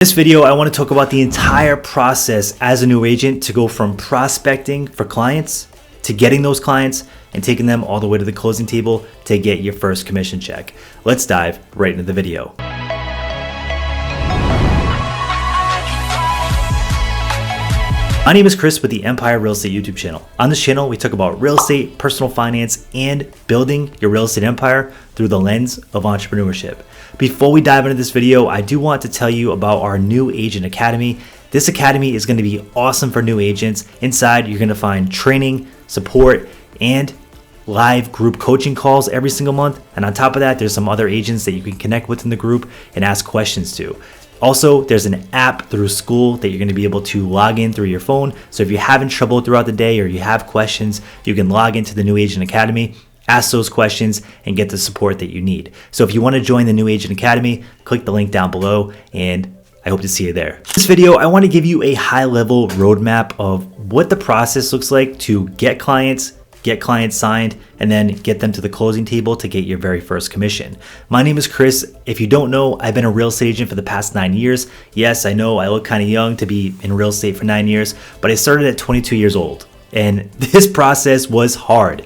In this video, I want to talk about the entire process as a new agent to go from prospecting for clients to getting those clients and taking them all the way to the closing table to get your first commission check. Let's dive right into the video. My name is Chris with the Empire Real Estate YouTube channel. On this channel, we talk about real estate, personal finance, and building your real estate empire through the lens of entrepreneurship. Before we dive into this video, I do want to tell you about our new agent academy. This academy is going to be awesome for new agents. Inside, you're going to find training, support, and live group coaching calls every single month. And on top of that, there's some other agents that you can connect with in the group and ask questions to. Also, there's an app through school that you're going to be able to log in through your phone. So if you're having trouble throughout the day or you have questions, you can log into the New Agent Academy, ask those questions, and get the support that you need. So if you want to join the New Agent Academy, click the link down below, and I hope to see you there. In this video, I want to give you a high-level roadmap of what the process looks like to get clients signed, and then get them to the closing table to get your very first commission. My name is Chris. If you don't know, I've been a real estate agent for the past 9 years. Yes, I know I look kind of young to be in real estate for 9 years, but I started at 22 years old. And this process was hard.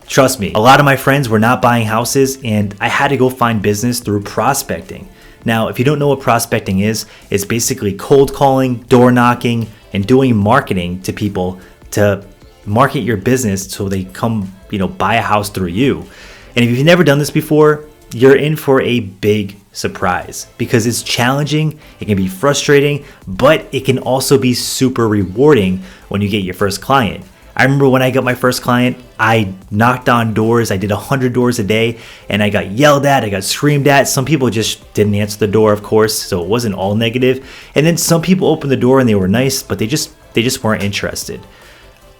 Trust me, a lot of my friends were not buying houses, and I had to go find business through prospecting. Now, if you don't know what prospecting is, it's basically cold calling, door knocking, and doing marketing to people to market your business so they come, buy a house through you. And if you've never done this before, you're in for a big surprise because it's challenging, it can be frustrating, but it can also be super rewarding when you get your first client. I remember when I got my first client, I knocked on doors. I did 100 doors a day, and I got yelled at, I got screamed at. Some people just didn't answer the door, of course, so it wasn't all negative. And then some people opened the door and they were nice, but they just weren't interested.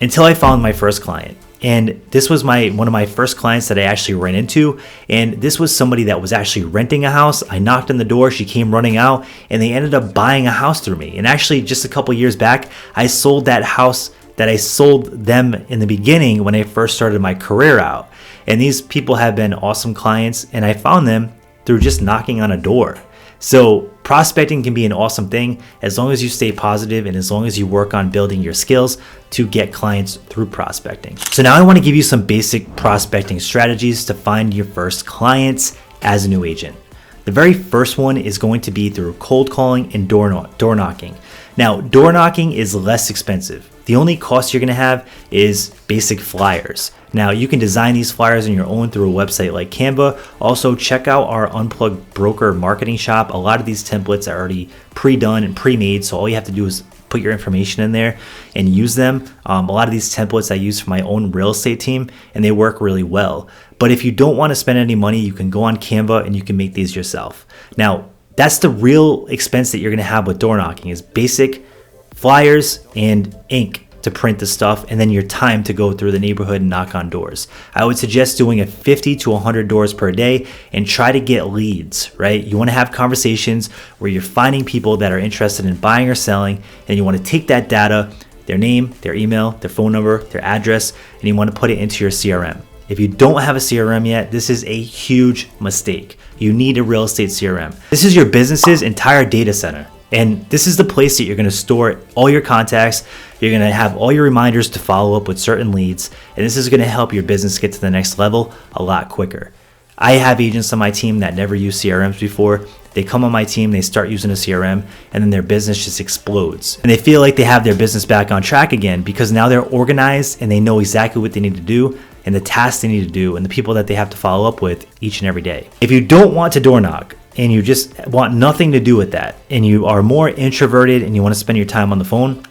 Until I found my first client. And this was one of my first clients that I actually ran into. And this was somebody that was actually renting a house. I knocked on the door, she came running out, and they ended up buying a house through me. And actually, just a couple years back, I sold that house that I sold them in the beginning when I first started my career out. And these people have been awesome clients, and I found them through just knocking on a door. So prospecting can be an awesome thing as long as you stay positive and as long as you work on building your skills to get clients through prospecting. So now I want to give you some basic prospecting strategies to find your first clients as a new agent. The very first one is going to be through cold calling and door knocking. Now, door knocking is less expensive. The only cost you're going to have is basic flyers. Now, you can design these flyers on your own through a website like Canva. Also, check out our Unplugged broker marketing shop. A lot of these templates are already pre-done and pre-made, so all you have to do is put your information in there and use them. A lot of these templates I use for my own real estate team, and they work really well. But if you don't want to spend any money, you can go on Canva and you can make these yourself. Now, that's the real expense that you're going to have with door knocking is basic flyers and ink to print the stuff, and then your time to go through the neighborhood and knock on doors. I would suggest doing 50 to 100 doors per day and try to get leads, right? You want to have conversations where you're finding people that are interested in buying or selling, and you want to take that data, their name, their email, their phone number, their address, and you want to put it into your CRM. If you don't have a CRM yet, this is a huge mistake. You need a real estate CRM. This is your business's entire data center. And this is the place that you're going to store all your contacts. You're going to have all your reminders to follow up with certain leads. And this is going to help your business get to the next level a lot quicker. I have agents on my team that never used CRMs before. They come on my team, they start using a CRM, and then their business just explodes. And they feel like they have their business back on track again because now they're organized and they know exactly what they need to do and the tasks they need to do and the people that they have to follow up with each and every day. If you don't want to door knock, and you just want nothing to do with that, and you are more introverted and you want to spend your time on the phone,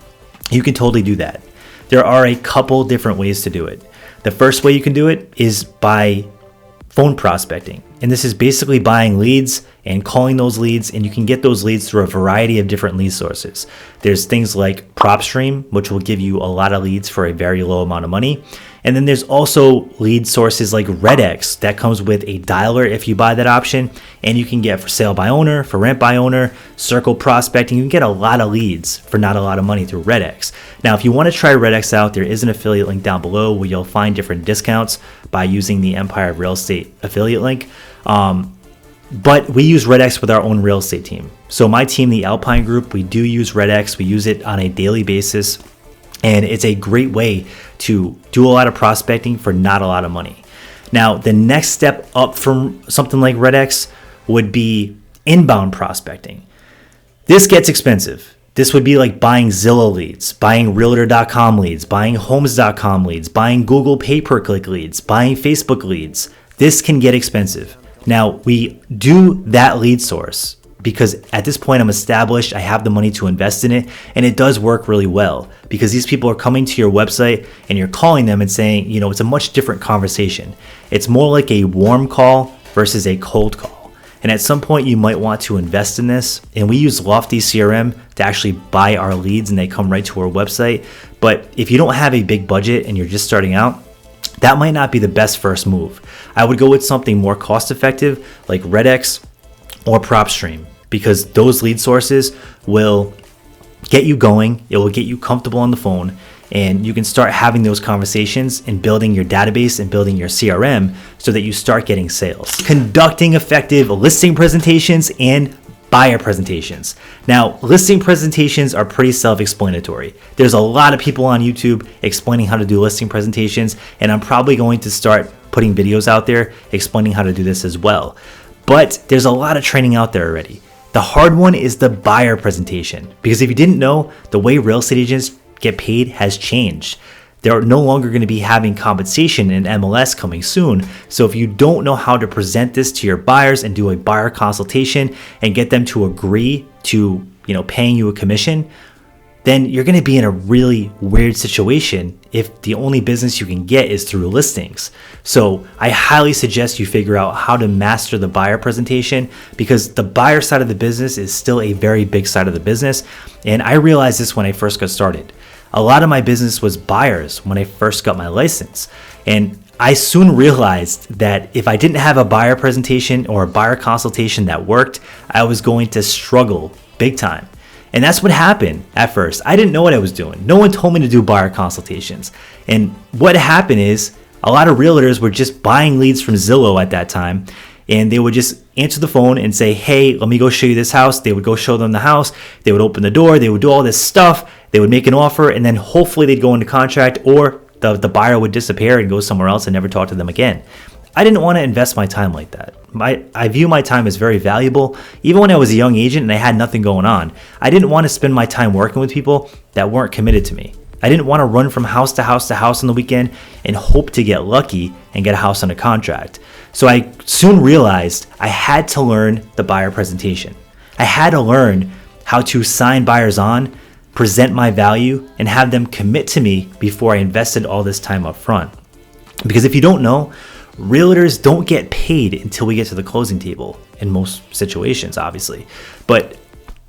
you can totally do that. There are a couple different ways to do it. The first way you can do it is by phone prospecting. And this is basically buying leads and calling those leads, and you can get those leads through a variety of different lead sources. There's things like PropStream, which will give you a lot of leads for a very low amount of money. And then there's also lead sources like REDX that comes with a dialer if you buy that option, and you can get for sale by owner, for rent by owner, circle prospecting. You can get a lot of leads for not a lot of money through REDX. Now, if you want to try REDX out, there is an affiliate link down below where you'll find different discounts by using the Empire Real Estate affiliate link. But we use REDX with our own real estate team. So my team, the Alpine Group, we do use REDX. We use it on a daily basis. And it's a great way to do a lot of prospecting for not a lot of money. Now, the next step up from something like REDX would be inbound prospecting. This gets expensive. This would be like buying Zillow leads, buying Realtor.com leads, buying Homes.com leads, buying Google pay-per-click leads, buying Facebook leads. This can get expensive. Now, we do that lead source because at this point I'm established, I have the money to invest in it, and it does work really well because these people are coming to your website and you're calling them and saying, it's a much different conversation. It's more like a warm call versus a cold call. And at some point you might want to invest in this, and we use Lofty CRM to actually buy our leads and they come right to our website. But if you don't have a big budget and you're just starting out, that might not be the best first move. I would go with something more cost effective like REDX or PropStream, because those lead sources will get you going, it will get you comfortable on the phone, and you can start having those conversations and building your database and building your CRM so that you start getting sales. Conducting effective listing presentations and buyer presentations. Now, listing presentations are pretty self-explanatory. There's a lot of people on YouTube explaining how to do listing presentations, and I'm probably going to start putting videos out there explaining how to do this as well. But there's a lot of training out there already. The hard one is the buyer presentation, because if you didn't know, the way real estate agents get paid has changed. They're no longer going to be having compensation in MLS coming soon. So if you don't know how to present this to your buyers and do a buyer consultation and get them to agree to, paying you a commission, then you're going to be in a really weird situation if the only business you can get is through listings. So I highly suggest you figure out how to master the buyer presentation, because the buyer side of the business is still a very big side of the business. And I realized this when I first got started. A lot of my business was buyers when I first got my license. And I soon realized that if I didn't have a buyer presentation or a buyer consultation that worked, I was going to struggle big time. And that's what happened at first. I didn't know what I was doing. No one told me to do buyer consultations. And what happened is a lot of realtors were just buying leads from Zillow at that time. And they would just answer the phone and say, hey, let me go show you this house. They would go show them the house. They would open the door. They would do all this stuff. They would make an offer, and then hopefully they'd go into contract, or the buyer would disappear and go somewhere else and never talk to them again. I didn't want to invest my time like that. I view my time as very valuable. Even when I was a young agent and I had nothing going on, I didn't want to spend my time working with people that weren't committed to me. I didn't want to run from house to house to house on the weekend and hope to get lucky and get a house under contract. So I soon realized I had to learn the buyer presentation. I had to learn how to sign buyers on, present my value, and have them commit to me before I invested all this time up front. Because if you don't know, realtors don't get paid until we get to the closing table in most situations, obviously. But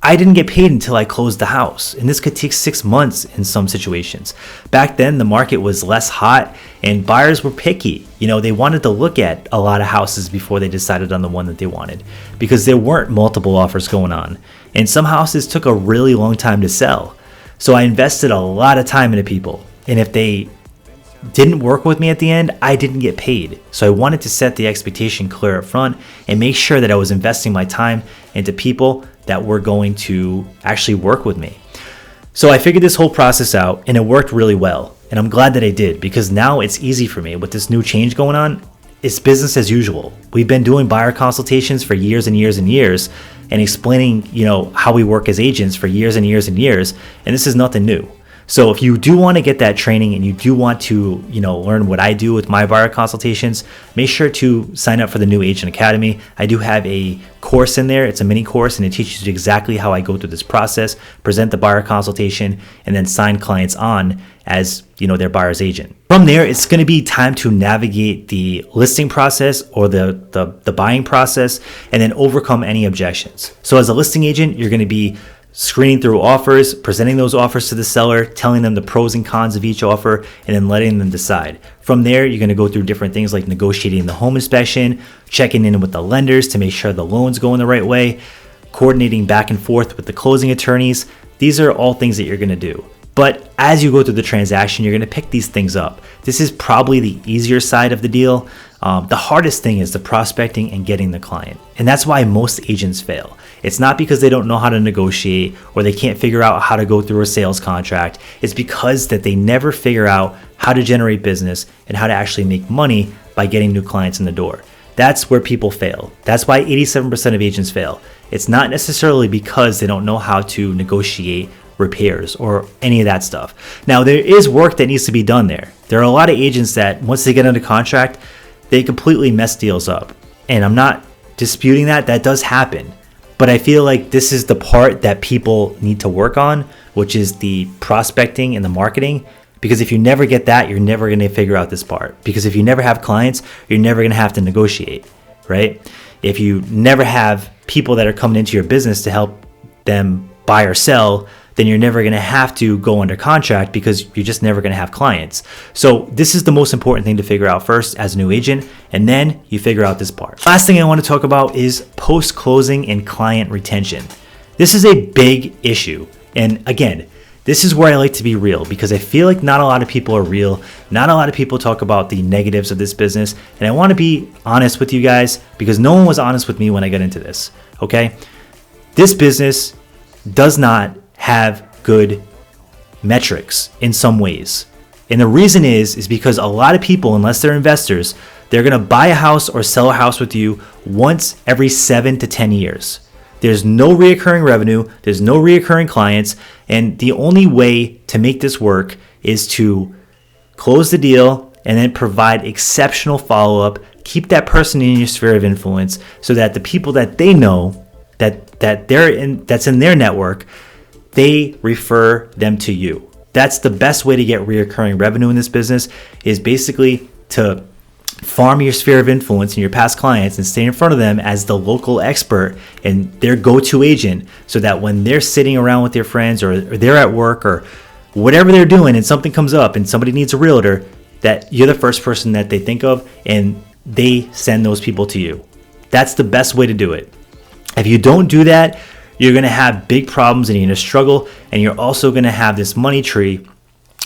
I didn't get paid until I closed the house, and this could take 6 months in some situations. Back then, the market was less hot and buyers were picky. They wanted to look at a lot of houses before they decided on the one that they wanted, because there weren't multiple offers going on. And some houses took a really long time to sell. So I invested a lot of time into people, and if they didn't work with me at the end, I didn't get paid. So I wanted to set the expectation clear up front and make sure that I was investing my time into people that were going to actually work with me. So I figured this whole process out, and it worked really well. And I'm glad that I did, because now it's easy for me with this new change going on. It's business as usual. We've been doing buyer consultations for years and years and years, and explaining, how we work as agents for years and years and years. And this is nothing new. So if you do want to get that training and you do want to, learn what I do with my buyer consultations, make sure to sign up for the New Agent Academy. I do have a course in there. It's a mini course, and it teaches you exactly how I go through this process, present the buyer consultation, and then sign clients on as, their buyer's agent. From there, it's going to be time to navigate the listing process or the buying process, and then overcome any objections. So as a listing agent, you're going to be screening through offers, presenting those offers to the seller, telling them the pros and cons of each offer, and then letting them decide. From there, you're going to go through different things like negotiating the home inspection, checking in with the lenders to make sure the loan's going the right way, coordinating back and forth with the closing attorneys. These are all things that you're going to do. But as you go through the transaction, you're going to pick these things up. This is probably the easier side of the deal. The hardest thing is the prospecting and getting the client. And that's why most agents fail. It's not because they don't know how to negotiate or they can't figure out how to go through a sales contract. It's because that they never figure out how to generate business and how to actually make money by getting new clients in the door. That's where people fail. That's why 87% of agents fail. It's not necessarily because they don't know how to negotiate repairs or any of that stuff. Now, there is work that needs to be done there. There are a lot of agents that once they get under contract, they completely mess deals up. And I'm not disputing that. That does happen. But I feel like this is the part that people need to work on, which is the prospecting and the marketing. Because if you never get that, you're never going to figure out this part. Because if you never have clients, you're never going to have to negotiate, right? If you never have people that are coming into your business to help them buy or sell, then you're never going to have to go under contract because you're just never going to have clients. So this is the most important thing to figure out first as a new agent, and then you figure out this part. Last thing I want to talk about is post-closing and client retention. This is a big issue. And again, this is where I like to be real because I feel like not a lot of people are real. Not a lot of people talk about the negatives of this business. And I want to be honest with you guys because no one was honest with me when I got into this, okay? This business does not have good metrics in some ways. And the reason is because a lot of people, unless they're investors, they're going to buy a house or sell a house with you once every 7 to 10 years. There's no reoccurring revenue. There's no reoccurring clients. And the only way to make this work is to close the deal and then provide exceptional follow-up. Keep that person in your sphere of influence so that the people that they know that's in their network, they refer them to you. That's the best way to get reoccurring revenue in this business, is basically to farm your sphere of influence and your past clients and stay in front of them as the local expert and their go-to agent, so that when they're sitting around with their friends or they're at work or whatever they're doing and something comes up and somebody needs a realtor, that you're the first person that they think of and they send those people to you. That's the best way to do it. If you don't do that, you're going to have big problems and you're going to struggle, and you're also going to have this money tree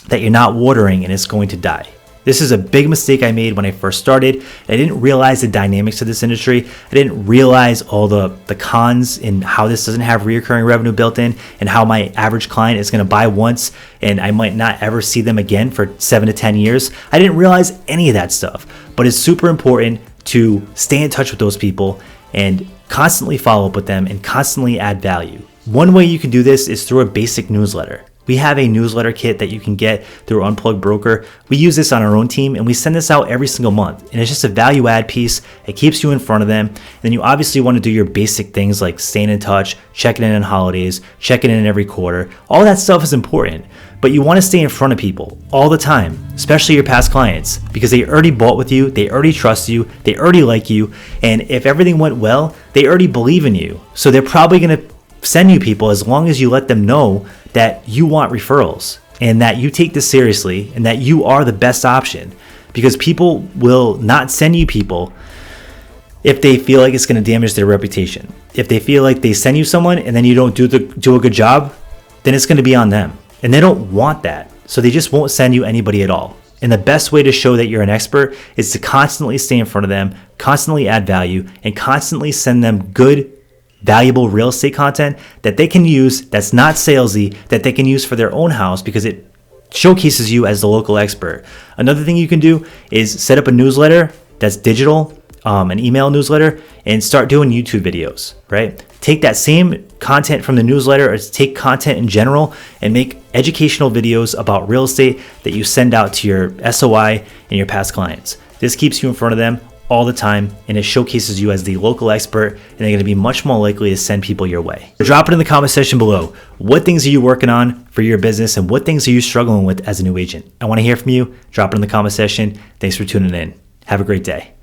that you're not watering and it's going to die. This is a big mistake I made when I first started. I didn't realize the dynamics of this industry. I didn't realize all the cons and how this doesn't have recurring revenue built in, and how my average client is going to buy once and I might not ever see them again for 7 to 10 years. I didn't realize any of that stuff, but it's super important to stay in touch with those people and constantly follow up with them and constantly add value. One way you can do this is through a basic newsletter. We have a newsletter kit that you can get through Unplugged Broker. We use this on our own team and we send this out every single month. And it's just a value add piece. It keeps you in front of them. And then you obviously want to do your basic things like staying in touch, checking in on holidays, checking in every quarter. All that stuff is important. But you want to stay in front of people all the time, especially your past clients, because they already bought with you, they already trust you, they already like you, and if everything went well, they already believe in you. So they're probably going to send you people as long as you let them know that you want referrals and that you take this seriously and that you are the best option, because people will not send you people if they feel like it's going to damage their reputation. If they feel like they send you someone and then you don't do a good job, then it's going to be on them. And they don't want that. So they just won't send you anybody at all. And the best way to show that you're an expert is to constantly stay in front of them, constantly add value, and constantly send them good, valuable real estate content that they can use, that's not salesy, that they can use for their own house, because it showcases you as the local expert. Another thing you can do is set up a newsletter that's digital, an email newsletter, and start doing YouTube videos, right? Take that same content from the newsletter, or take content in general and make educational videos about real estate that you send out to your SOI and your past clients. This keeps you in front of them all the time, and it showcases you as the local expert, and they're going to be much more likely to send people your way. Drop it in the comment section below. What things are you working on for your business, and what things are you struggling with as a new agent? I want to hear from you. Drop it in the comment section. Thanks for tuning in. Have a great day.